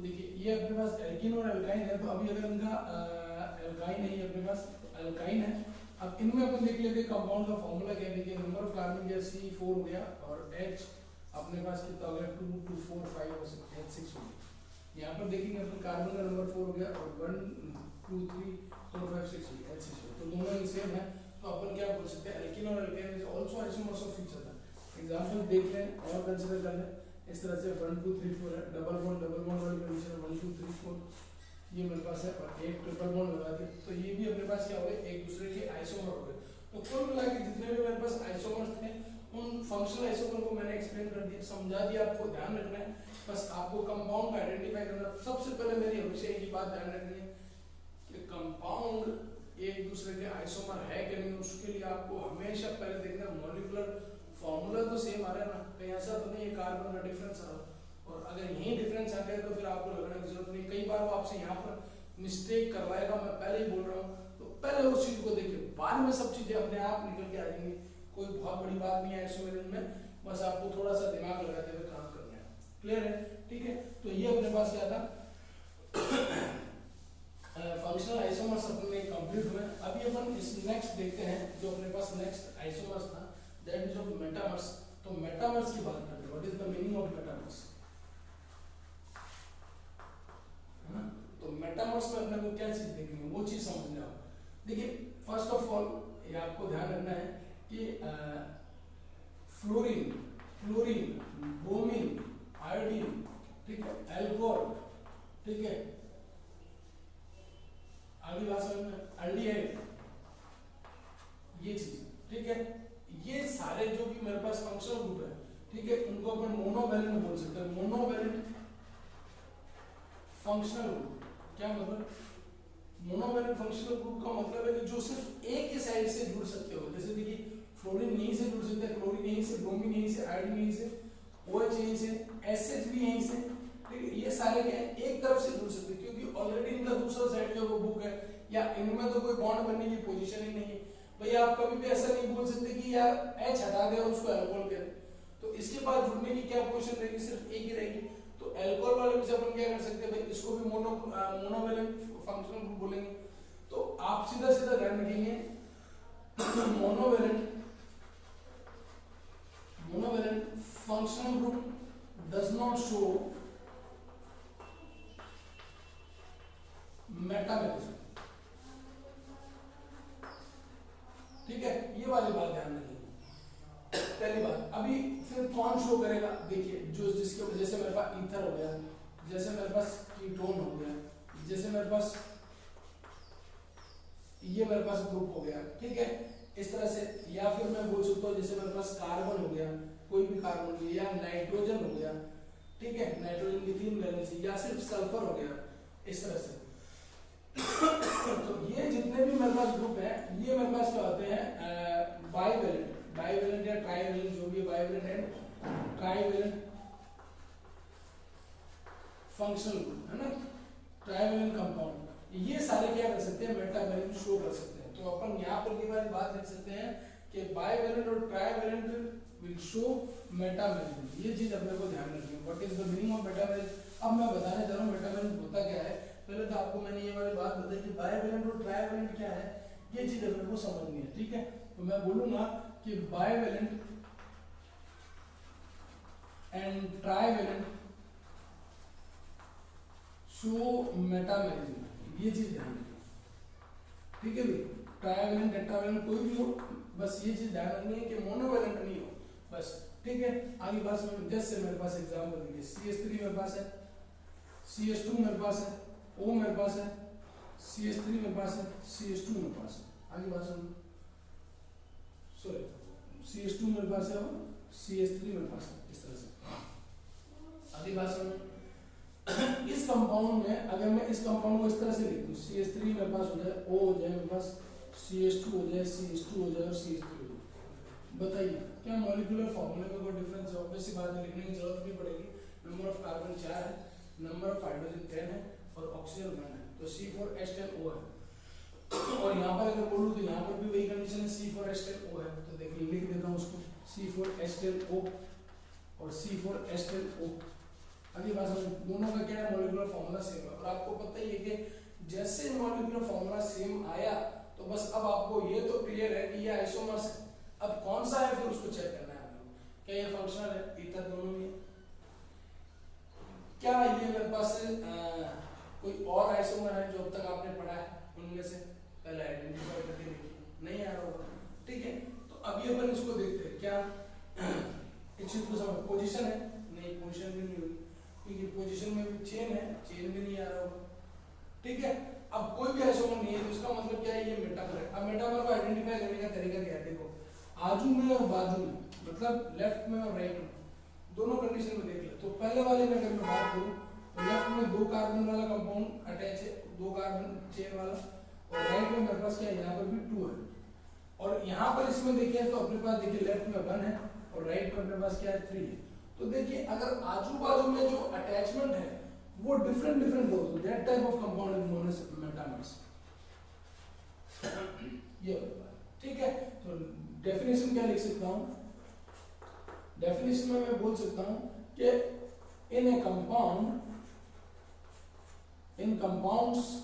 तो देखिए ये अपने पास एल्कीन और एल्काइन है, तो अभी अगर इनका एल्काइन है, ये अपने पास एल्काइन है। अब इनमें अपन देख लेते हैं कंपाउंड का फॉर्मूला क्या है। देखिए नंबर ऑफ कार्बन क्या C4 हो गया और H अपने पास कितना हो गया 2 2 4 5 और H6 हो गया। यहाँ पर देखेंगे अपन कार्बन का नंबर 4 हो गया और 1 2 3 4 5 6 हो गया H6 हो, तो दोनों ही सेम है। तो अपन क्या बोल सकते हैं, एल्कीन और alkyne is also isomers of each other. Example देख लें और कंसीडर कर लें। इस तरह से 1 2 3 4 है, डबल बॉन्ड वाली कंडीशन 1 2 3 4 ये मेरे पास है, और एक ट्रिपल बॉन्ड लगा दिया, तो ये भी अपने पास क्या हो गए, एक दूसरे के आइसोमर हो गए। तो कुल मिला के जितने भी मेरे पास आइसोमर्स थे उन फंक्शनल आइसोमर को मैंने एक्सप्लेन कर दिया, समझा दिया। आपको ध्यान रखना है बस, आपको कंपाउंड का आइडेंटिफाई करना। सबसे पहले मेरी हमेशा एक ही बात ध्यान रखनी है कि कंपाउंड एक दूसरे के आइसोमर है कि नहीं। उसके लिए आपको हमेशा पहले देखना मॉलिक्यूलर फॉर्मूला तो सेम आ रहा है ना, कहीं ऐसा तो नहीं है कार्बन का डिफरेंस आ रहा, और अगर यही डिफरेंस आ गया तो फिर आपको लगने की जरूरत नहीं। कई बार वो आपसे यहाँ पर मिस्टेक करवाएगा, मैं पहले ही बोल रहा हूँ। तो पहले उस चीज को देखिए, बाद में सब चीजें अपने आप निकल के आ जाएंगी। कोई बहुत बड़ी बात नहीं है आइसोमेरिज्म में, बस आपको थोड़ा सा दिमाग लगाते हुए काम करना है। क्लियर है? ठीक है, तो ये अपने पास क्या था फंक्शनल आइसोमर्स अपने कंप्लीट हुए। अभी अपन इस नेक्स्ट देखते हैं, जो अपने पास नेक्स्ट आइसोमर्स था दैट इज ऑफ मेटामर्स। तो मेटामर्स की बात करते हैं, what is the meaning of metamers, है ना। तो मेटामर्स में अपने को क्या चीज देखनी है, वो चीज समझ लें आप। देखिए फर्स्ट ऑफ ऑल ये आपको ध्यान रखना है कि फ्लोरीन, ब्रोमीन, आयोडीन, ठीक है, अल्कोहल, ठीक है, आगे बात समझ में, एल्डिहाइड, ये चीज, ठीक है। ये सारे जो भी मेरे पास फंक्शनल ग्रुप है, ठीक है, उनको अपन मोनोवैलेंट बोल सकते हैं। मोनोवैलेंट फंक्शनल ग्रुप क्या मतलब, मोनोवैलेंट फंक्शनल ग्रुप का मतलब है कि जो सिर्फ एक ही साइड से जुड़ सकते हो। जैसे देखिए फ्लोरीन यहीं से जुड़ सकते हैं, क्लोरीन यहीं से, ब्रोमीन यहीं से, आयोडीन यहीं से, OH यहीं से, SH भी यहीं से, ठीक है। ये सारे क्या है, एक तरफ से जुड़ सकते हैं, क्योंकि ऑलरेडी इनका दूसरा साइड जो वो बुक है, या इनमें तो कोई बॉन्ड बनने की पोजीशन ही नहीं है। भैया आप कभी भी ऐसा नहीं बोल सकते कि यार H हटा दे और उसको अल्कोहल कह दे, तो इसके बाद जुड़ने की क्या पोजीशन रहेगी, सिर्फ एक ही रहेगी। तो अल्कोहल वाले में से अपन क्या कर सकते हैं भाई, इसको भी मोनोवैलेंट फंक्शनल ग्रुप बोलेंगे। तो आप सीधा सीधा ध्यान रखेंगे monovalent functional group does not show metamorphism, ठीक है, ये वाली बात ध्यान रखिए पहली बात। अभी फिर कौन शो करेगा, देखिए जो जिसके वजह से मेरे पास ईथर हो गया, जैसे मेरे पास कीटोन हो गया, जैसे मेरे पास ये मेरे पास ग्रुप हो गया, ठीक है, इस तरह से। या फिर मैं बोल सकता हूँ जैसे मेरे पास कार्बन हो गया, कोई भी कार्बन हो गया, या नाइट्रोजन हो गया, ठीक है, नाइट्रोजन की 3 वैलेंसी, या सिर्फ सल्फर हो गया, इस तरह से। तो ये जितने भी मेरे पास ग्रुप है, ये मेरे पास क्या होते हैं, बाइवैलेंट या ट्राइवैलेंट, जो भी बाइवैलेंट है, ट्राइवैलेंट फंक्शनल ग्रुप, है ना, ट्राइवैलेंट कंपाउंड। ये सारे क्या कर सकते हैं, मेटावैलेंट शो कर सकते हैं। तो अपन यहाँ पर ये वाली बात लिख सकते हैं कि बाइवैलेंट और ट्राइवैलेंट विल शो मेटावैलेंट। ये चीज अपने को ध्यान रखनी है। What is the meaning of metavalent, अब मैं बताने जा रहा हूँ मेटावैलेंट होता क्या है। पहले तो आपको मैंने ये वाली बात बताई कि बाइवैलेंट और ट्राइवैलेंट क्या है, ये चीज अपने को समझनी है, ठीक है। तो मैं बोलूंगा कि bivalent and trivalent show metamorphism, ये चीज ध्यान रखिए, ठीक है भाई। ट्राइवैलेंट टेट्रावैलेंट कोई भी हो, बस ये चीज ध्यान रखनी है कि मोनोवैलेंट नहीं हो, बस, ठीक है। आगे बात में जैसे मेरे पास एग्जांपल देखिए, CH3 मेरे पास है, CH2 मेरे पास है, O मेरे पास है, CH3 मेरे पास है, CH2 मेरे पास है। आगे बात सुनो, सॉरी, CH2 मेरे पास है और CH3 मेरे पास है, इस तरह से। आगे बात सुनो, इस कंपाउंड में अगर मैं इस कंपाउंड को इस तरह से लिख दूं, CH3 मेरे पास हो जाए, O हो जाए मेरे पास, CH2 हो जाए, CH2 हो जाए और CH3 हो जाए, बताइए क्या मॉलिक्यूलर फॉर्मूले में कोई डिफरेंस है? ऑब्वियस सी बात है, लिखने की जरूरत नहीं पड़ेगी। नंबर ऑफ कार्बन 4 है, नंबर ऑफ हाइड्रोजन 10 है और ऑक्सीजन 1 है, तो C4H10O है। और यहाँ पर अगर बोलूँ तो यहाँ पर भी वही कंडीशन है, C4H10O है। तो देखिए लिख देता हूँ उसको, C4H10O और C4H10O, अगली बात समझ, दोनों का क्या है, मॉलिक्यूलर फॉर्मूला सेम है। और आपको पता ही है कि जैसे मॉलिक्यूलर फॉर्मूला सेम आया तो बस अब आपको ये तो क्लियर है कि ये आइसोमर्स है। अब कौन सा है फिर उसको चेक करना है आपको, क्या ये फंक्शनल है, ईथर दोनों में, क्या ये मेरे पास कोई और आइसोमर है जो अब तक आपने पढ़ा है उनमें से, पहले आइडेंटिफाई करके देखिए, नहीं आ रहा होगा, ठीक है। तो अभी अपन इसको देखते हैं, क्या इस चीज को समझ, पोजीशन है, नहीं पोजीशन भी नहीं हुई क्योंकि पोजीशन में भी चेन है, चेन भी नहीं आ रहा होगा, ठीक है। अब कोई भी आइसोमर नहीं है तो इसका मतलब क्या है, ये मेटामर है। अब मेटामर को आइडेंटिफाई करने का तरीका क्या है, देखो आजू में और बाजू में, मतलब लेफ्ट में और राइट में, दोनों कंडीशन में देख ले। तो पहले वाले में अगर मैं बात करूं तो लेफ्ट में 2 कार्बन वाला कंपाउंड अटैच है, 2 कार्बन चेन वाला, और राइट में मेरे पास क्या है, यहाँ पर भी 2 है। और यहाँ पर इसमें देखिए तो अपने पास देखिए लेफ्ट में 1 है और राइट में अपने पास क्या है, 3 है। तो देखिए अगर आजू बाजू में जो अटैचमेंट है वो डिफरेंट डिफरेंट हो तो that type of compound is known as metamers, ये ठीक है। तो डेफिनेशन क्या लिख सकता हूं, डेफिनेशन में मैं बोल सकता हूं कि in a compound, in compounds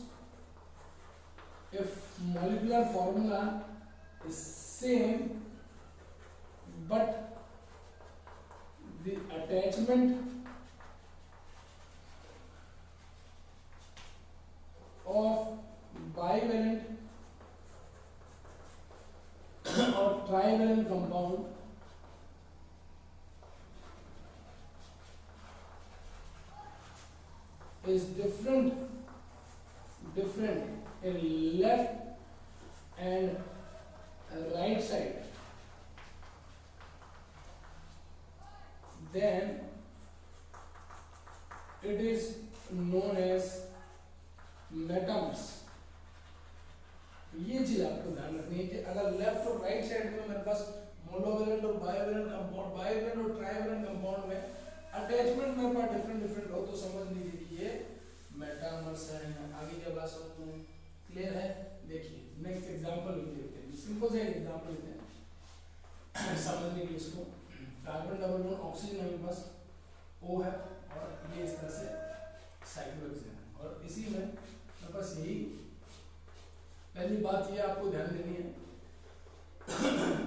if molecular formula is same but the attachment of bivalent or trivalent compound is different in left and right side, then it is known as metamers. ये चीज आपको ध्यान रखनी है कि अगर left और right side में मेरे पास मोनोवेलेंट और बाइवेलेंट कंपाउंड, बाइवेलेंट और ट्राइवेलेंट कंपाउंड में अटैचमेंट मेरे पास डिफरेंट डिफरेंट हो तो समझ लीजिए कि ये मेटामर्स है। आगे क्या बात समझ में क्लियर है। देखिए नेक्स्ट एग्जांपल लेते हैं, सिंपल सा एग्जांपल लेते हैं समझने के लिए इसको। कार्बन डबल बॉन्ड ऑक्सीजन हमारे पास O है और ये इस तरह से साइक्लोहेक्सेन है, और इसी में मेरे पास यही पहली बात ये आपको ध्यान देनी है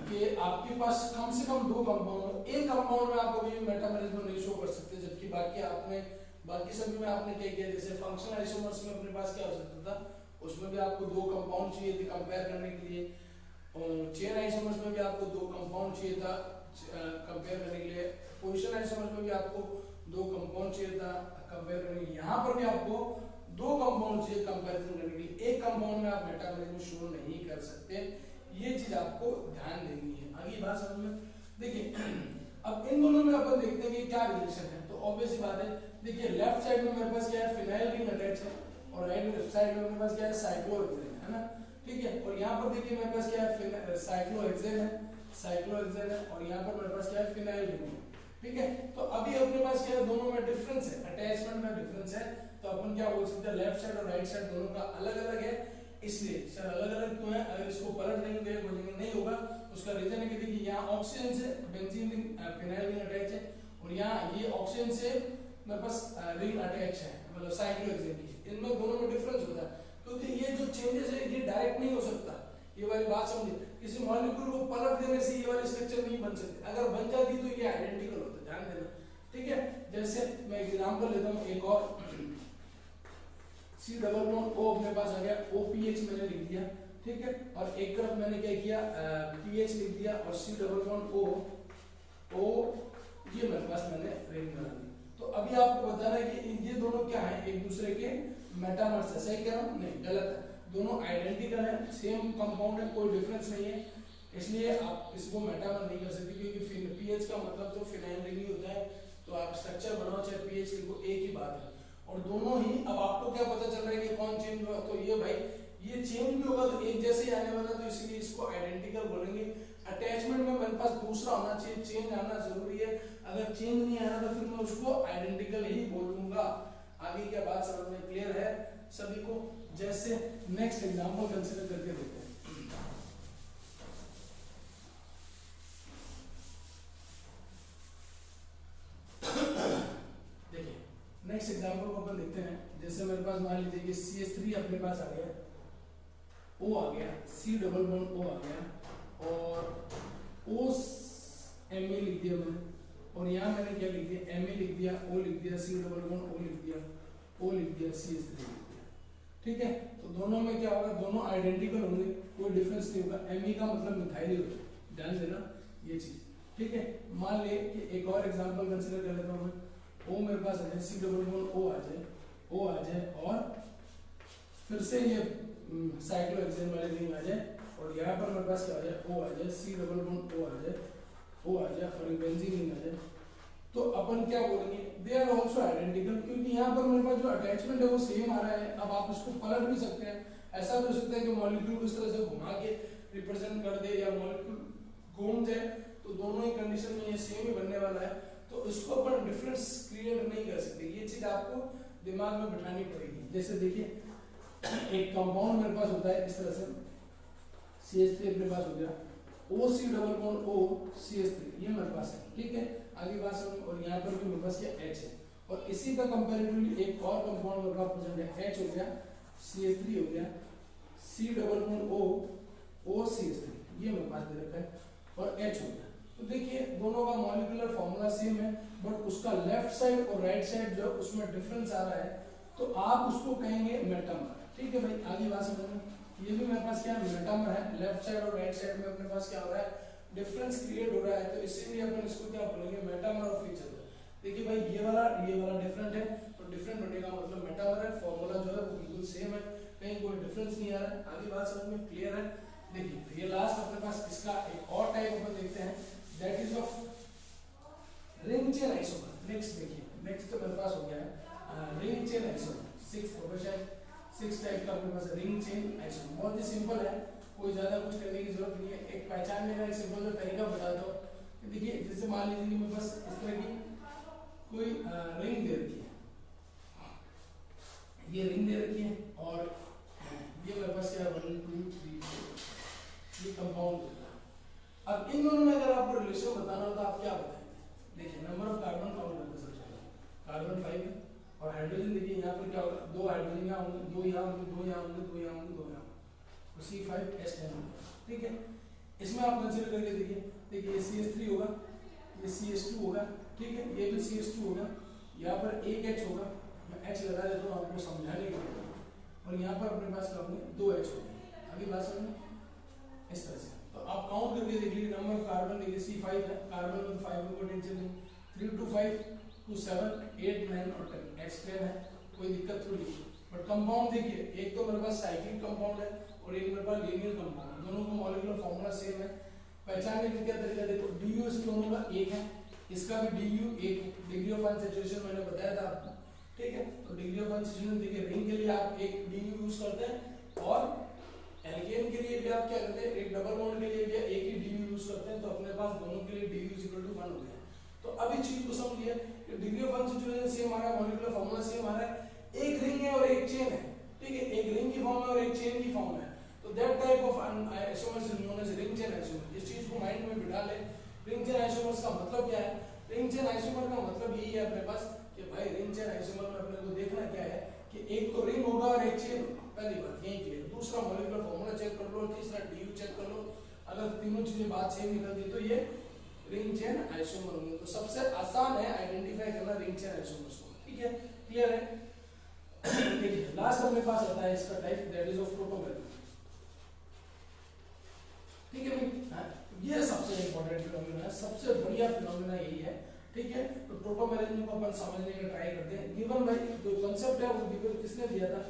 कि आपके पास कम से कम 2 कंपाउंड हो। एक कंपाउंड में आप कभी मेटामरिज्म नहीं शो कर सकते, जबकि बाकी सभी में आपने क्या किया, जैसे फंक्शनल आइसोमर्स में अपने पास क्या हो सकता था, उसमें भी आपको 2 कंपाउंड चाहिए थे कंपेयर करने के लिए, और चेन आइसोमर्स में भी आपको 2 कंपाउंड चाहिए था कंपेयर करने के लिए, पोजीशन आइसोमर्स में भी आपको 2 कंपाउंड चाहिए था कंपेयर करने के लिए, यहाँ पर भी आपको 2 कंपाउंड चाहिए कंपैरिजन करने के लिए। एक कंपाउंड में आप मेटामरिज्म शो नहीं कर सकते, ये चीज आपको ध्यान देनी है। आगे बात समझ में, देखिए अब इन दोनों में अपन देखते हैं कि क्या रिलेशन है। तो ऑब्वियस बात है, देखिए लेफ्ट साइड में मेरे पास क्या है, फिनाइल रिंग अटैच है, और राइट साइड में मेरे पास क्या है, साइक्लोहेक्सेन है ना, ठीक है। और यहाँ पर देखिए मेरे पास क्या है, साइक्लोहेक्सेन है, और यहाँ पर मेरे पास क्या है, फिनाइल रिंग है, ठीक है। तो अभी अपने पास क्या है, दोनों में डिफरेंस है, अटैचमेंट में डिफरेंस है। तो अपन क्या बोल सकते हैं, लेफ्ट साइड और राइट साइड दोनों का अलग अलग है। इसलिए सर अलग अलग क्यों है, अगर इसको पलट देंगे तो बोलेंगे नहीं होगा, उसका रीजन है कि देखिए यहाँ ऑक्सीजन से benzene ring phenyl ring attach है, और यहाँ ये ऑक्सीजन से मेरे पास रिंग अटैच है, मतलब साइक्लोहेक्सेन की। इनमें दोनों में डिफरेंस होता है, क्योंकि ये जो चेंजेस है ये डायरेक्ट नहीं हो सकता। ये वाली बात समझिए, किसी मॉलिक्यूल को पलट देने से ये वाली स्ट्रक्चर नहीं बन सकती, अगर बन जाती तो ये आइडेंटिकल होता, ध्यान देना, ठीक है। जैसे मैं एग्जांपल लेता हूँ एक और, C डबल बॉन्ड O अपने पास आ गया, OPH मैंने लिख दिया, ठीक है। और एक तरफ मैंने क्या किया, PH लिख दिया, और C डबल बॉन्ड O ये मेरे पास मैंने रिंग बना दी। तो अभी आपको बताना है कि ये दोनों क्या है, एक दूसरे के मेटामर्स है। सही कह रहा हूँ, नहीं गलत है, दोनों आइडेंटिकल है, सेम कंपाउंड है, कोई डिफरेंस नहीं है, इसलिए आप इसको मेटामर नहीं कर सकते, क्योंकि पीएच का मतलब तो फिनाइल रिंग ही होता है। तो आप स्ट्रक्चर बनाओ चाहे पीएच लिखो, एक ही बात है। और दोनों ही, अब आपको क्या पता चल रहा है कि कौन चेंज हुआ, तो ये भाई ये चेंज भी होगा तो एक जैसे ही आने वाला, तो इसलिए इसको आइडेंटिकल बोलेंगे। अटैचमेंट में मेरे पास दूसरा होना चाहिए, चेंज आना जरूरी है, अगर चेंज नहीं आया तो फिर मैं उसको आइडेंटिकल ही बोलूंगा। आगे क्या बात समझ में क्लियर है सभी को। जैसे नेक्स्ट एग्जांपल कंसीडर करके देखते हैं। देखिए एग्जांपल को अपन देखते हैं। जैसे मेरे पास मान लीजिए कि CH3 अपने पास आ गया, O आ गया, C डबल बॉन्ड O आ गया और O Ma लिख दिया मैंने, और यहाँ मैंने क्या लिख दिया, Ma लिख दिया, O लिख दिया, C डबल बॉन्ड O लिख दिया, O लिख दिया, CH3 लिख दिया। ठीक है, तो दोनों में क्या होगा, दोनों आइडेंटिकल होंगे, कोई डिफरेंस नहीं होगा। Me का मतलब मिथाइल होगा, ध्यान देना ये चीज। ठीक है, मान ले कि एक और एग्जांपल कंसीडर कर लेता हूँ मैं। O मेरे पास आ जाए, C डबल बॉन्ड O आ जाए और फिर से ये साइक्लोहेक्सेन वाली रिंग आ जाए, और यहाँ पर मेरे पास क्या आ जाए, O आ जाए, C डबल बॉन्ड O आ जाए और एक बेंजीन रिंग आ जाए। तो अपन क्या बोलेंगे, दे आर ऑल्सो आइडेंटिकल, क्योंकि यहाँ पर मेरे पास जो अटैचमेंट है वो सेम आ रहा है। अब आप इसको पलट भी सकते हैं, ऐसा भी हो सकता है कि मॉलिक्यूल को इस तरह से घुमा के रिप्रेजेंट कर दे या मॉलिक्यूल घूम जाए, तो दोनों ही कंडीशन में ये सेम ही बनने वाला है। तो इसको अपन डिफरेंस क्रिएट नहीं कर सकते, ये चीज आपको दिमाग में बिठानी पड़ेगी। जैसे देखिए, एक कंपाउंड मेरे पास होता है इस तरह से, CH3 अपने पास हो गया, OC double bond O CH3, ये मेरे पास है। ठीक है, आगे बात समझ। और यहाँ पर भी मेरे पास क्या H है, और इसी का कंपैरेटिवली एक और कंपाउंड मेरे पास प्रेजेंट है, H हो गया, CH3 हो गया, C double bond O CH3, ये मेरे पास दे रखा है, और H हो गया। तो देखिए दोनों का मॉलिक्यूलर फॉर्मूला सेम है, बट उसका लेफ्ट साइड और राइट साइड जो उसमें डिफरेंस आ रहा है, तो आप उसको कहेंगे मेटामर। ठीक है भाई, आगे बात समझना। ये भी मेरे पास क्या है, मेटामर है, लेफ्ट साइड और राइट साइड में अपने पास क्या हो रहा है, डिफरेंस क्रिएट हो रहा है, तो इसीलिए अपन इसको क्या बोलेंगे, मेटामर ऑफ ईच अदर। देखिए भाई, ये वाला डिफरेंट है, तो डिफरेंट होने का मतलब मेटामर है, फॉर्मूला जो है वो बिल्कुल सेम है, कहीं कोई डिफरेंस नहीं आ रहा है। आगे बात समझ में क्लियर है। देखिए ये लास्ट अपने पास इसका एक और टाइप अपन देखते हैं, that is of ring chain isomer. Next देखिए, नेक्स्ट तो मेरे पास हो गया है रिंग चेन आइसोमर, 6 टाइप का अपने पास रिंग चेन आइसोमर। बहुत ही सिंपल है, कोई ज्यादा कुछ करने की जरूरत नहीं है। एक पहचानने का एक सिंपल सा तरीका बता दो। देखिए जैसे मान लीजिए कि मेरे पास इस तरह की कोई रिंग दे रखी है, ये रिंग दे रखी है, और ये मेरे पास क्या है, 1 2 3 4, ये कंपाउंड। अब इन दोनों में अगर आपको रिलेशन बताना हो तो आप क्या बताएंगे। देखिए नंबर ऑफ कार्बन काउंट करते सबसे पहले, कार्बन 5 है, और हाइड्रोजन देखिए यहाँ पर क्या होगा, 2 हाइड्रोजन यहाँ होंगे, 2 यहाँ होंगे, 2 यहाँ होंगे, 2 यहाँ होंगे, 2 यहाँ होंगे, तो C5H10। ठीक है, इसमें आप कंसीडर करके देखिए ये CH3 होगा, ये CH2 होगा, ठीक है, ये भी CH2 होगा, यहाँ पर एक H होगा, मैं H लगा देता हूँ आपको समझाने के लिए, और यहाँ पर अपने पास क्या होंगे, 2 H होंगे। आगे बात समझ इस तरह से। तो आप काउंट करके देख लीजिए, नंबर ऑफ कार्बन देखिए C5 है, कार्बन में 5 को टेंशन नहीं, 3 2 5 2 7 8 9 और 10, H10 है, कोई दिक्कत थोड़ी है। बट कंपाउंड देखिए, एक तो मेरे पास साइक्लिक कंपाउंड है और एक मेरे पास लीनियर कंपाउंड, दोनों का मॉलिक्यूलर फॉर्मूला सेम है। पहचानने का क्या तरीका देखो, DU इस दोनों का एक है, इसका भी DU एक है, डिग्री ऑफ अनसैचुरेशन मैंने बताया था आपको। ठीक है, तो डिग्री ऑफ अनसैचुरेशन देखिए, रिंग के लिए आप एक DU यूज करते हैं, और एल्केन के लिए भी आप क्या करते हैं, एक डबल बॉन्ड के लिए भी एक ही DU यूज करते हैं, तो अपने पास दोनों के लिए DU = 1 हो गया। तो अब इस चीज को समझिए कि डिग्री ऑफ अनसैचुरेशन सेम आ रहा है, मॉलिक्यूलर फॉर्मूला सेम आ रहा है, एक रिंग है और एक चेन है। ठीक है, एक रिंग की फॉर्म है और एक चेन की फॉर्म है, तो that type of isomers is known as ring chain isomer. इस चीज को माइंड में बिठा ले। रिंग चेन आइसोमर्स का मतलब क्या है, रिंग चेन आइसोमर का मतलब यही है अपने पास कि भाई रिंग चेन आइसोमर में अपने को देखना क्या है कि एक तो रिंग होगा और एक चेन होगा, पहली बात यही क्लियर। दूसरा मॉलिक्यूलर फॉर्मूला चेक कर लो, तीसरा DU चेक कर लो, अगर तीनों चीजें बात सेम निकलती तो ये रिंग चेन आइसोमर होंगे। तो सबसे आसान है आइडेंटिफाई करना रिंग चेन आइसोमर्स को। ठीक है, क्लियर है। देखिए लास्ट अपने पास आता है इसका टाइप, दैट इज ऑफ प्रोटोमेरिक। ठीक है भाई, हाँ, ये सबसे इंपॉर्टेंट फिनोमेना है, सबसे बढ़िया फिनोमेना यही है। ठीक है, तो प्रोटोमेरिज्म को अपन समझने का ट्राई करते हैं। गिवन भाई जो कांसेप्ट है वो गिवन किसने दिया था,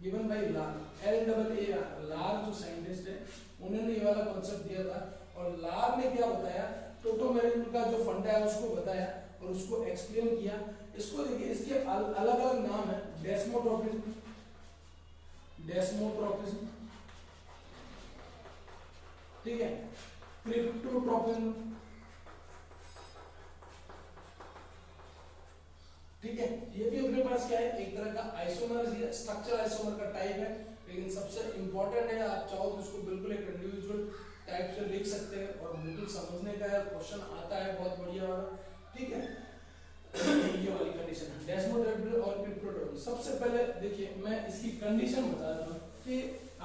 गिवन भाई लार, LAAR, लार जो साइंटिस्ट है उन्होंने ये वाला कांसेप्ट दिया था। और लार ने क्या बताया, प्रोटोमेरिज्म का जो फंडा है उसको बताया और उसको एक्सप्लेन किया। इसको देखिए, इसके अलग अलग नाम है, डेस्मोट्रोपिज्म, ठीक है, क्रिप्टोट्रोपिज्म, ठीक है, ये भी अपने पास क्या है, एक तरह का आइसोमर, स्ट्रक्चर आइसोमर का टाइप है, लेकिन सबसे इंपॉर्टेंट है, आप चाहो तो इसको बिल्कुल एक इंडिविजुअल टाइप से लिख सकते हैं और बिल्कुल समझने का क्वेश्चन आता है बहुत बढ़िया वाला। ठीक है, ये वाली कंडीशन है डेस्मोडेबिलिटी और क्रिप्टोटोमी। सबसे पहले देखिए मैं इसकी कंडीशन बता दूं कि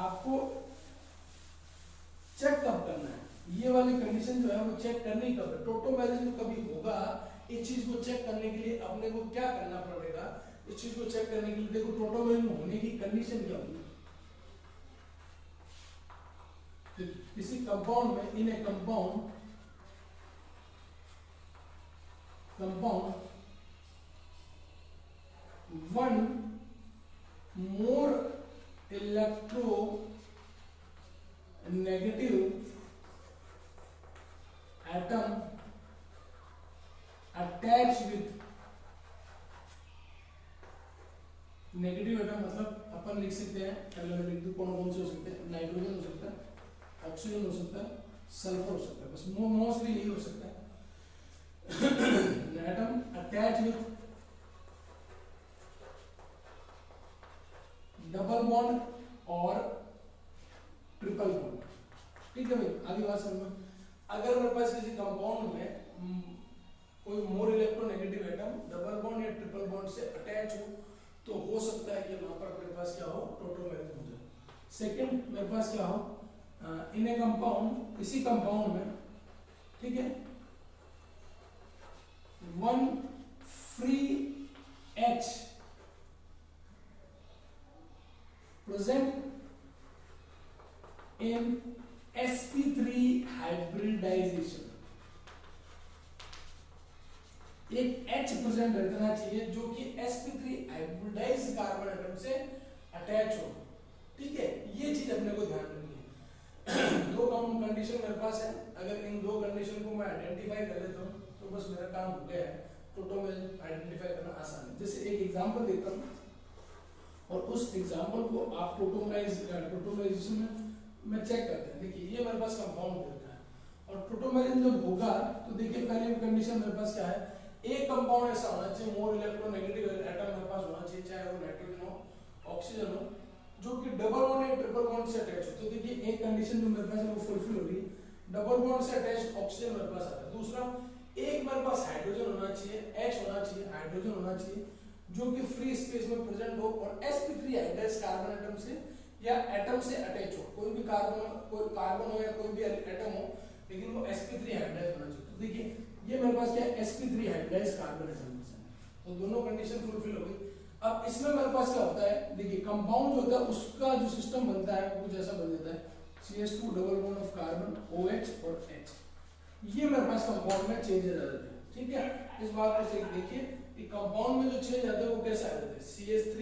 आपको चेक कब करना है। ये वाली कंडीशन जो है वो चेक करनी कब है, टोटोमेरिज्म कभी होगा। इस चीज को चेक करने के लिए अपने को क्या करना पड़ेगा, इस चीज को चेक करने के लिए देखो टोटोमेरिज्म होने की कंडीशन क्या होगी। किसी कंपाउंड में in a compound one more electronegative atom attached with negative atom मतलब अपन लिख सकते हैं एलिमेंट कौन कौन से हो सकते हैं, नाइट्रोजन हो सकता है, ऑक्सीजन हो सकता है, सल्फर हो सकता है, बस मोस्टली यही हो सकता है। Atom attach with double bond और ट्रिपल बॉन्ड। ठीक है भाई, आगे बात समझो। अगर मेरे पास किसी कंपाउंड में कोई more electronegative atom double bond या ट्रिपल बॉन्ड से अटैच हो तो हो सकता है कि वहां पर मेरे पास क्या हो, टोटोमेरिज्म हो जाए। सेकंड मेरे पास क्या हो, इन ए कंपाउंड, इसी कंपाउंड में, ठीक है, one free H present in sp3 hybridization। एक H प्रेजेंट रहना चाहिए जो कि sp3 हाइब्रिडाइज्ड कार्बन एटम से अटैच हो। ठीक है, ये चीज अपने को ध्यान रखनी है। दो कंडीशन मेरे पास है, अगर इन दो कंडीशन को मैं आइडेंटिफाई कर लेता हूँ तो बस मेरा काम हो गया है। टोटोमेरिज्म आइडेंटिफाई करना आसान है। जैसे एक एग्जांपल देता हूँ और उस एग्जांपल को आप टोटोमेरिज्म में चेक करते हैं। देखिए ये मेरे पास कंपाउंड होता है और टोटोमेरिज्म जब होगा तो देखिए पहले कंडीशन मेरे पास क्या है, एक कंपाउंड ऐसा होना चाहिए, मोर इलेक्ट्रोनेगेटिव एटम मेरे पास होना चाहिए, चाहे वो नाइट्रोजन हो, ऑक्सीजन हो, जो कि डबल बॉन्ड या ट्रिपल बॉन्ड से अटैच हो। तो देखिए एक कंडीशन जो मेरे पास है वो फुलफिल हो रही है, डबल बॉन्ड से अटैच ऑक्सीजन मेरे पास आता है। दूसरा, एक मेरे पास हाइड्रोजन होना चाहिए, H होना चाहिए, हाइड्रोजन होना चाहिए जो कि फ्री स्पेस में प्रेजेंट हो और sp3 हाइब्रिडाइज्ड कार्बन एटम से या एटम से अटैच हो। कोई भी कार्बन हो या कोई भी एटम हो, लेकिन वो sp3 हाइब्रिडाइज्ड होना चाहिए। तो देखिए ये मेरे पास क्या है, sp3 हाइब्रिडाइज्ड कार्बन एटम है। तो दोनों कंडीशन फुलफिल हो गई। अब इसमें मेरे पास क्या होता है, देखिए कंपाउंड जो होता है उसका जो सिस्टम बनता है वो कुछ ऐसा बन जाता है, CH2 double bond of carbon, OH और H। ये मेरे पास कंपाउंड में चेंजेस आ जाते हैं। ठीक है, इस बात को सही देखिए कि कंपाउंड में जो चेंज आते हैं वो कैसे आ जाते हैं, CH3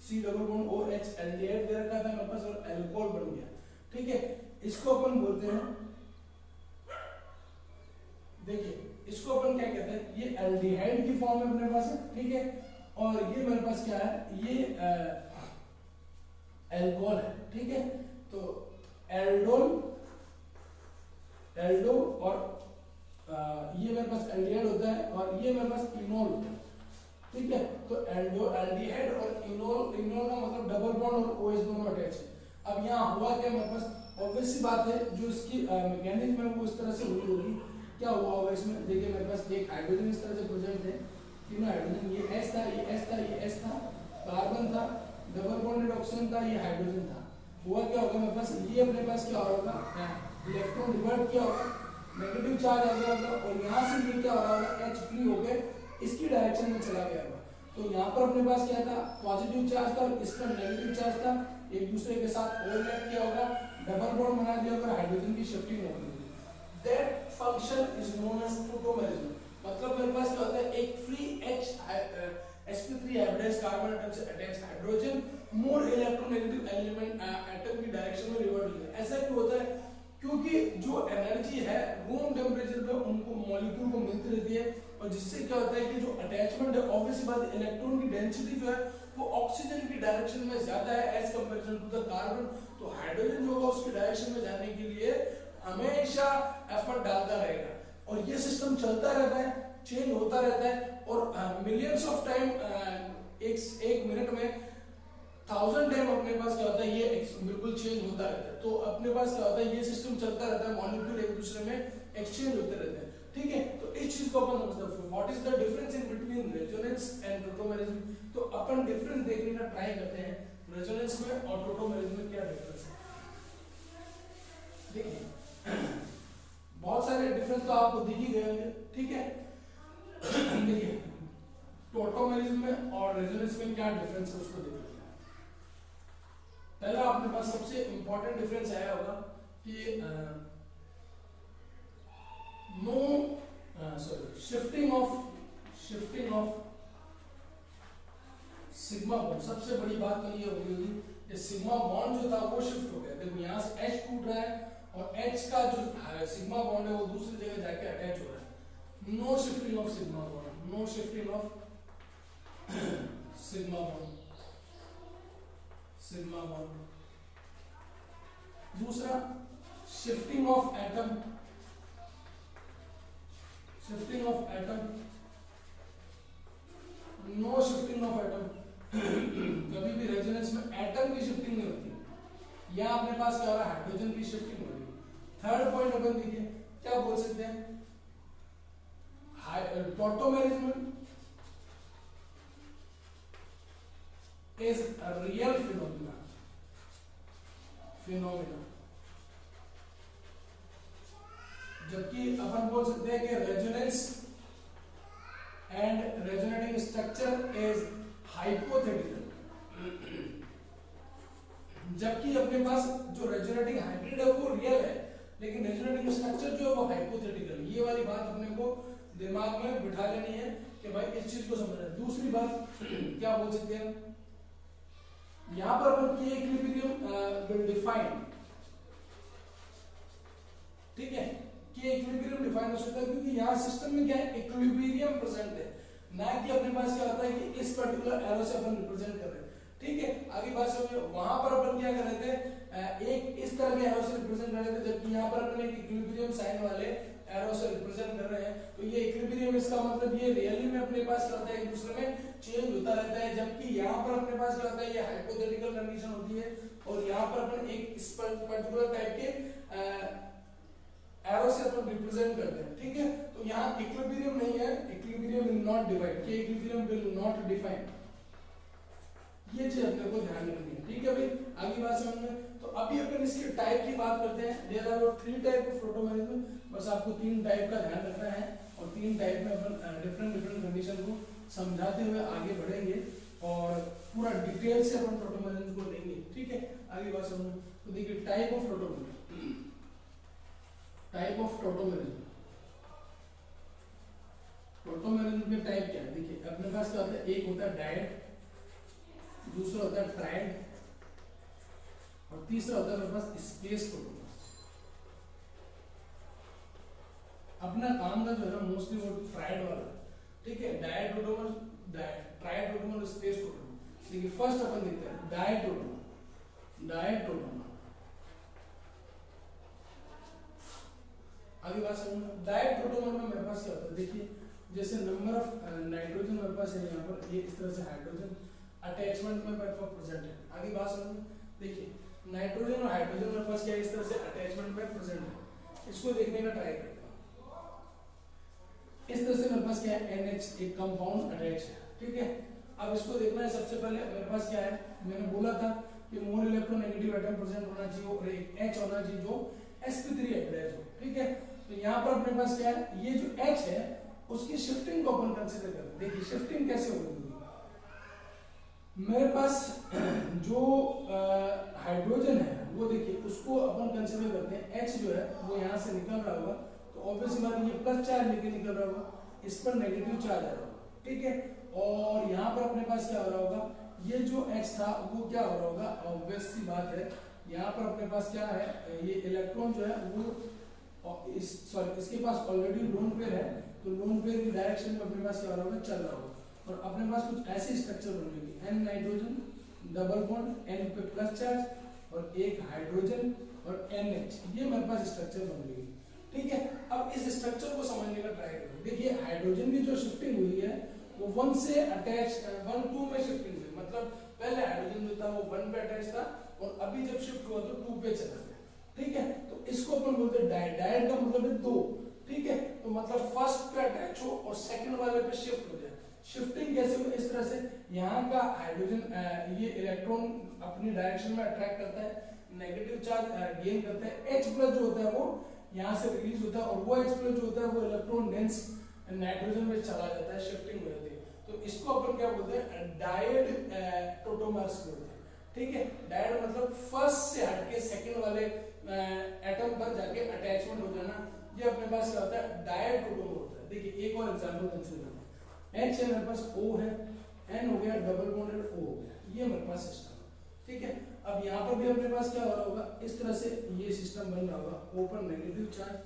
C double bond OH aldehyde दे रखा था मेरे पास और अल्कोहल बन गया। ठीक है, इसको अपन बोलते हैं, देखिए इसको अपन क्या कहते हैं, ये एल्डिहाइड की फॉर्म में अपने पास है। ठीक है, और ये मेरे पास क्या है, ये अल्कोहल है। ठीक है, तो एल्डोल और ये मेरे पास एल्डिहाइड होता है और ये मेरे पास इनोल होता है। ठीक है, तो एल्डिहाइड और इनोल का मतलब डबल बॉन्ड और OH दोनों अटैच है। अब यहाँ हुआ क्या, मेरे पास ऑब्वियस सी बात है जो इसकी मैकेनिज्म है वो इस तरह से हुई होगी। क्या हुआ होगा इसमें, देखिए मेरे पास एक हाइड्रोजन इस तरह से प्रेजेंट है, तीनों हाइड्रोजन, ये S था, ये S था, ये S था, कार्बन था, डबल बॉन्डेड ऑक्सीजन था, ये हाइड्रोजन था। हुआ क्या होगा मेरे पास, ये अपने पास क्या होगा, इलेक्ट्रॉन रिवर्ट किया होगा, नेगेटिव चार्ज आ गया होगा और यहाँ से ये क्या हो रहा होगा, H फ्री होकर इसकी डायरेक्शन में चला गया होगा। तो यहाँ पर अपने पास क्या था, पॉजिटिव चार्ज था, इस पर नेगेटिव चार्ज था, एक दूसरे के साथ ओवरलैप किया होगा, डबल बॉन्ड बना दिया होगा, हाइड्रोजन की शिफ्टिंग होगी। That function is known as tautomerism. मतलब मेरे पास क्या होता है, एक free sp3 hybridised carbon atom से attach hydrogen more electronegative element atom की डायरेक्शन में रिवर्ट हो जाए। ऐसा क्यों होता है, क्योंकि जो एनर्जी है रूम टेम्परेचर पे उनको मॉलिक्यूल को मिलती रहती है और जिससे क्या होता है कि जो अटैचमेंट है, ऑब्वियसली बात, इलेक्ट्रॉन की डेंसिटी जो है वो ऑक्सीजन की डायरेक्शन में ज्यादा है as comparison to the carbon. तो हाइड्रोजन जो होगा उसकी डायरेक्शन में जाने के लिए हमेशा एफर्ट डालता रहेगा और ये सिस्टम चलता रहता है, चेंज होता रहता है और मिलियंस ऑफ टाइम, एक मिनट में 1000 टाइम अपने पास क्या होता है, ये बिल्कुल चेंज होता रहता है। तो अपने पास क्या होता है, ये सिस्टम चलता रहता है, मॉलिक्यूल एक दूसरे में एक्सचेंज होते रहते हैं। ठीक है। तो इस चीज को अपन समझते हैं, what is the difference in between resonance and tautomerism. तो अपन डिफरेंस देखने का ट्राई करते हैं, रेजोनेंस में और टोटोमेरिज्म में क्या डिफरेंस है। देखिए बहुत सारे डिफरेंस तो आपको दिख ही गए होंगे, ठीक है। देखिए टोटोमेरिज्म में और रेजोनेंस में क्या डिफरेंस है उसको देख लेते हैं। पहला अपने पास सबसे इंपॉर्टेंट डिफरेंस आया होगा कि शिफ्टिंग ऑफ सिग्मा बॉन्ड। सबसे बड़ी बात तो ये होगी कि सिग्मा बॉन्ड जो था वो शिफ्ट हो गया। देखो यहाँ से H टूट रहा है और H का जो सिग्मा बॉन्ड है वो दूसरी जगह जाके अटैच हो रहा है। No shifting of sigma bond, no shifting of sigma bond. दूसरा shifting of atom, no shifting of atom. कभी भी रेजोनेंस में एटम की शिफ्टिंग नहीं होती। यहां अपने पास क्या हो रहा है, हाइड्रोजन की शिफ्टिंग हो रही है। थर्ड पॉइंट अपन देखिए क्या बोल सकते हैं, tautomerism is a real phenomena, जबकि अपन बोल सकते हैं कि resonance and resonating structure is hypothetical. जबकि अपने पास जो रेजोनेटिंग हाइब्रिड है वो रियल है, लेकिन रेजोनेटिंग स्ट्रक्चर जो है वो हाइपोथेटिकल। ये वाली बात अपने को दिमाग में बिठा लेनी है कि भाई इस चीज को समझना है। दूसरी बात क्या बोल सकते हैं, यहां पर अपन के इक्विलिब्रियम विल डिफाइन, ठीक है, कि इक्विलिब्रियम डिफाइन हो सकता है क्योंकि यहाँ सिस्टम में क्या है, इक्विलिब्रियम प्रेजेंट है, ना कि अपने पास क्या होता है कि इस पर्टिकुलर एरो से अपन रिप्रेजेंट कर रहे हैं। ठीक है, आगे बात समझो। वहां पर अपन क्या कर रहे थे, एक इस तरह के एरो से रिप्रेजेंट कर रहे थे, जबकि यहाँ पर अपन एक इक्विलिब्रियम साइन वाले एरो से रिप्रेजेंट कर रहे हैं। तो ये इक्विलिब्रियम, इसका मतलब ये रियली में अपने पास क्या होता है, एक दूसरे में चेंज होता रहता है, जबकि यहाँ पर अपने पास क्या होता है, ये हाइपोथेटिकल कंडीशन होती है। और यहाँ पर अपन एक इस पर्टिकुलर टाइप के एरो से अपन रिप्रेजेंट करते हैं। ठीक है, तो यहाँ इक्विलिब्रियम नहीं है, इक्विलिब्रियम विल नॉट डिवाइड, के इक्विलिब्रियम विल नॉट डिफाइन। ये चीज अपने को ध्यान रखनी है। ठीक है भाई, आगे बात समझ में। तो अभी अपन इसके टाइप की बात करते हैं। There are 3 type of tautomerism. बस आपको 3 टाइप का ध्यान रखना है और 3 टाइप में अपन डिफरेंट कंडीशन को समझाते हुए आगे बढ़ेंगे और पूरा डिटेल से अपन टोटोमेरिज्म को लेंगे। ठीक है, आगे बात समझ। तो देखिए type of tautomerism, type of tautomerism. Tautomerism के टाइप क्या है, देखिए अपने पास क्या होता है, एक होता है डायड, दूसरा होता है ट्राइड और तीसरा होता है मेरे पास स्पेस टोटोमर्स। अपना काम का जो है ना मोस्टली वो ट्राइड वाला। ठीक है, dyad tautomers, triad tautomer, space tautomer. देखिए फर्स्ट अपन देखते हैं डायड टोटोमर। डायड टोटोमर आगे बात समझो। डायड टोटोमर में मेरे पास क्या होता है, देखिए जैसे नंबर ऑफ नाइट्रोजन मेरे पास है यहाँ पर, ये इस तरह से हाइड्रोजन अटैचमेंट में मेरे पास प्रेजेंट है। आगे बात समझो। देखिए नाइट्रोजन और हाइड्रोजन मेरे पास क्या इस तरह से अटैचमेंट में प्रेजेंट है। इसको देखने का ट्राई करते हैं। इस तरह से मेरे पास क्या है, NH एक कंपाउंड अटैच है। ठीक है, अब इसको देखना है। सबसे पहले मेरे पास क्या है, मैंने बोला था कि मोर इलेक्ट्रोनेगेटिव एटम प्रेजेंट होना चाहिए और एक H होना चाहिए जो sp3 अटैच हो। ठीक है, तो यहाँ पर अपने पास क्या है, ये जो H है उसकी शिफ्टिंग को अपन कंसीडर करते हैं। देखिए शिफ्टिंग कैसे होगी, मेरे पास जो हाइड्रोजन है वो देखिए उसको अपन कंसीडर करते हैं, H जो है वो यहाँ से निकल रहा होगा, तो ऑब्वियसली बात ये प्लस चार्ज लेके निकल रहा होगा, इस पर नेगेटिव चार्ज आ रहा होगा। ठीक है, और यहाँ पर अपने पास क्या हो रहा होगा, ये जो H था वो क्या हो रहा होगा, ऑब्वियस सी बात है यहाँ पर अपने पास क्या है, ये इलेक्ट्रॉन जो है वो इसके पास ऑलरेडी लोन पेयर है, तो लोन पेयर की डायरेक्शन में अपने पास क्या हो रहा होगा, चल रहा होगा। और अपने पास कुछ ऐसी स्ट्रक्चर बनेगी, N nitrogen double bond, N पे प्लस चार्ज और एक हाइड्रोजन और NH, ये मेरे पास स्ट्रक्चर बन गई। ठीक है, अब इस स्ट्रक्चर को समझने का ट्राई करो। देखिए हाइड्रोजन की जो शिफ्टिंग हुई है वो 1 से अटैच 1-2 में शिफ्टिंग हुई, मतलब पहले हाइड्रोजन जो था वो 1 पे अटैच था और अभी जब शिफ्ट हुआ तो 2 पे चला गया। ठीक है, तो इसको अपन बोलते हैं डायड। डायड का मतलब है 2। ठीक है, तो मतलब फर्स्ट पे अटैच हो और सेकंड वाले पे शिफ्ट हो जाए। शिफ्टिंग कैसे हो, इस तरह से यहाँ का हाइड्रोजन ये इलेक्ट्रॉन अपनी डायरेक्शन में अट्रैक्ट करता है, नेगेटिव चार्ज गेन करता है, H प्लस जो होता है वो यहाँ से रिलीज होता है और वो H प्लस जो होता है वो इलेक्ट्रॉन डेंस नाइट्रोजन में चला जाता है, शिफ्टिंग हो जाती है। तो इसको अपन क्या बोलते हैं, डायड टोटोमर्स बोलते हैं। ठीक है, डायड मतलब फर्स्ट से हटके सेकंड वाले एटम पर जाके अटैचमेंट हो जाना, ये अपने पास क्या होता है, डायड टोटोमर होता है। देखिए एक और एग्जांपल कंसीडर करते हैं, H है मेरे पास, O है, N हो गया, डबल बॉन्डेड O हो गया, ये मेरे पास सिस्टम है। ठीक है, अब यहाँ पर भी अपने पास क्या हो रहा होगा, इस तरह से ये सिस्टम बन रहा होगा, O पर नेगेटिव चार्ज,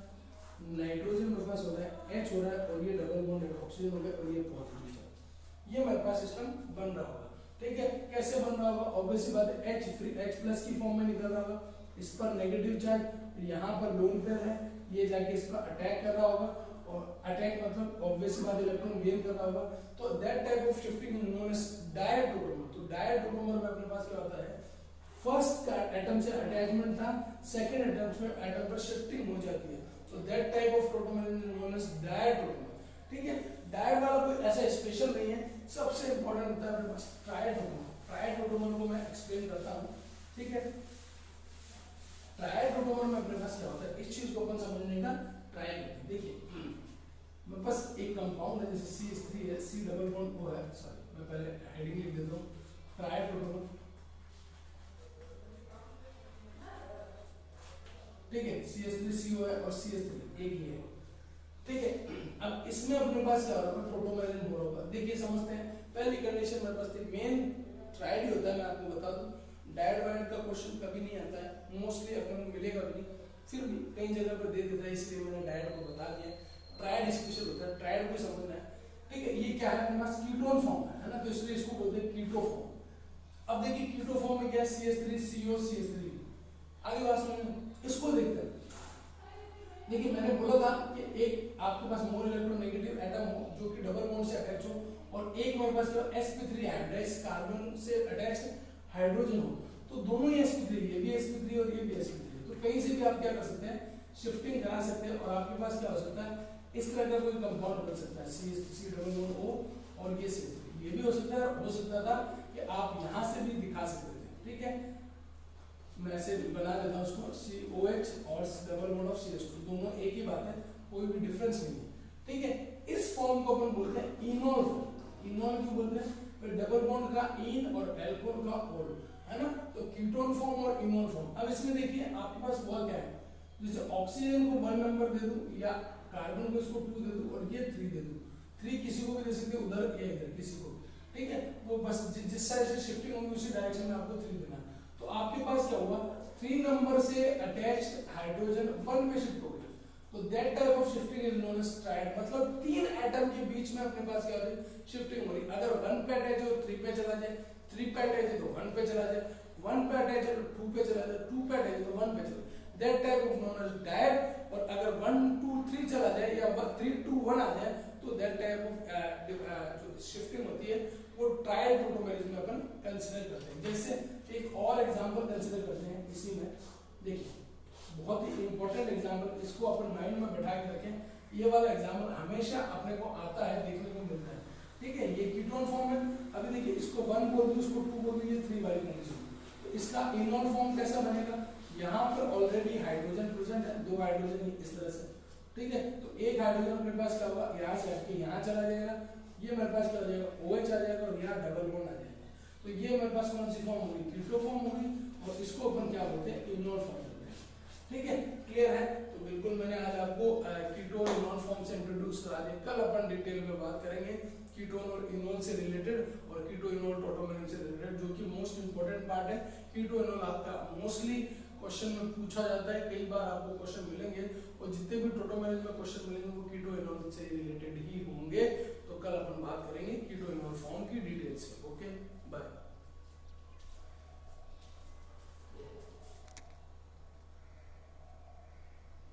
नाइट्रोजन मेरे पास हो रहा है, H हो रहा है और ये डबल बॉन्डेड ऑक्सीजन हो गया और ये पॉजिटिव चार्ज, ये मेरे पास सिस्टम बन रहा होगा। ठीक है, कैसे बन रहा होगा, ऑब्वियसली बात है, H प्लस की फॉर्म में निकल रहा होगा, इस पर नेगेटिव चार्ज, यहाँ पर लोन पेयर है, ये जाके इस पर अटैक कर रहा होगा और अटैक मतलब ऑब्वियसली बात इलेक्ट्रॉन गेन कर रहा होगा। तो that type of shifting is known as dyad tautomer. तो डायड टोटोमर में अपने पास क्या होता है, फर्स्ट का एटम से अटैचमेंट था, सेकंड एटम में एटम पर शिफ्टिंग हो जाती है। So that type of tautomer is known as dyad tautomer. ठीक है, डायड वाला कोई ऐसा स्पेशल नहीं है, सबसे इंपॉर्टेंट होता है अपने पास ट्रायड टोटोमर। ट्रायड टोटोमर को मैं एक्सप्लेन करता हूँ। ठीक है, ट्रायड टोटोमर में अपने पास क्या होता है, इस चीज को अपन समझने का ट्राई करते हैं। देखिए मेरे पास एक कंपाउंड है, जैसे CH3 है, C डबल बॉन्ड O है, सॉरी मैं पहले हेडिंग लिख देता हूँ, ट्रायड टोटोमर। ठीक है, CH3CO है और CH3 एक ही है। ठीक है, अब इसमें अपने पास क्या हो रहा है, प्रोटोमरेजन हो रहा होगा। देखिए समझते हैं, पहली कंडीशन मेरे पास थी, मेन ट्रायड ही होता है, मैं आपको बता दूं, डायड वायड का क्वेश्चन कभी नहीं आता है, मोस्टली अपन को मिलेगा भी नहीं, फिर भी कई जगह पर दे देता है, इसलिए मैंने डायड को बता दिया। ट्रायड स्पेशल होता है, ट्रायड को समझना है। ठीक है, ये क्या है, अपने पास कीटोन फॉर्म है ना, तो इसलिए इसको बोलते हैं कीटो फॉर्म। अब देखिए कीटो फॉर्म में क्या है, CH3CO CH3, आगे बात सुनिए, इसको देखते हैं। देखिए मैंने बोला था कि एक आपके पास मोर इलेक्ट्रोनेगेटिव एटम हो जो कि डबल बॉन्ड से अटैच हो, और एक मेरे पास जो sp3 हाइड्राइड कार्बन से अटैच हाइड्रोजन हो, तो दोनों ही sp3, ये भी sp3 और ये भी sp3, तो कहीं से भी आप क्या कर सकते हैं, शिफ्टिंग करा सकते हैं, और आपके पास क्या हो सकता है, इस तरह का कोई कंपाउंड बन सकता है, C डबल बॉन्ड O और ये CH3, ये भी हो सकता है। हो सकता था कि आप यहाँ से भी दिखा सकते थे। ठीक है, मैं ऐसे बना देता हूँ उसको, COH और डबल बॉन्ड ऑफ CH2, दोनों एक ही बात है, कोई भी डिफरेंस नहीं है। ठीक है, इस फॉर्म को अपन बोलते हैं इनोल फॉर्म। इनोल क्यों बोलते हैं, फिर डबल बॉन्ड का इन और एल्कोहल का ओल, है ना, तो कीटोन फॉर्म और इनोल फॉर्म। अब इसमें देखिए आपके पास हुआ क्या है, जैसे ऑक्सीजन को 1 नंबर दे दूं या कार्बन को इसको 2 दे दूं और ये 3 दे दूं, 3 किसी को भी दे सकते, उधर या इधर किसी को। ठीक है, वो बस जिस साइड से शिफ्टिंग होगी उसी डायरेक्शन में आपको 3 देना। तो आपके पास क्या हुआ, 3 नंबर से अटैच्ड हाइड्रोजन 1 में शिफ्ट हो गया, तो that type of shifting is known as triad. मतलब 3 एटम के बीच में अपने पास क्या हो रही है, शिफ्टिंग हो रही है। अगर 1 पे अटैच हो 3 पे चला जाए, 3 पे अटैच है तो 1 पे चला जाए, 1 पे अटैच है तो 2 पे चला जाए, 2 पे अटैच है तो 1 पे चला जाए, that type of known as dyad. और अगर 1 2 3 चला जाए या 3 2 1 आ जाए, तो दैट टाइप ऑफ जो शिफ्टिंग होती है वो ट्रायड टोटोमेरिज्म में अपन कंसीडर करते हैं। जैसे एक और एग्जांपल कंसीडर करते हैं इसी में, देखिए बहुत ही इंपॉर्टेंट एग्जांपल, इसको अपन माइंड में बैठा के रखें। ये वाला एग्जांपल हमेशा अपने को आता है, देखने को मिलता है। ठीक है, ये कीटोन फॉर्म है। अभी देखिए इसको 1 बोल दूं, इसको 2 बोल दूं, ये 3 वाली कंडीशन। तो इसका इनोल फॉर्म कैसा बनेगा, यहाँ पर ऑलरेडी हाइड्रोजन प्रेजेंट है, 2 हाइड्रोजन इस तरह से। ठीक है, तो एक हाइड्रोजन अपने पास क्या होगा, यहाँ से हटके यहाँ चला जाएगा, ये मेरे पास क्या हो जाएगा, OH आ जाएगा और यहाँ डबल बॉन्ड आ जाएगा। तो ये मेरे पास कौन सी फॉर्म होगी, कीटो फॉर्म होगी, और इसको अपन क्या बोलते हैं, इनोल फॉर्म बोलते हैं। ठीक है, क्लियर है। तो बिल्कुल मैंने आज आपको कीटो और इनोल फॉर्म से इंट्रोड्यूस करा दिया। कल अपन डिटेल में बात करेंगे कीटोन और इनोल से रिलेटेड और कीटो इनोल टोटोमेरिज्म से रिलेटेड, जो कि मोस्ट इंपोर्टेंट पार्ट है। कीटो इनोल आपका मोस्टली क्वेश्चन में पूछा जाता है, कई बार आपको क्वेश्चन मिलेंगे, और जितने भी टोटोमेरिज्म में क्वेश्चन मिलेंगे वो कीटो इनोल से रिलेटेड ही होंगे। तो कल अपन बात करेंगे कीटो इनोल फॉर्म की डिटेल से। Okay, bye.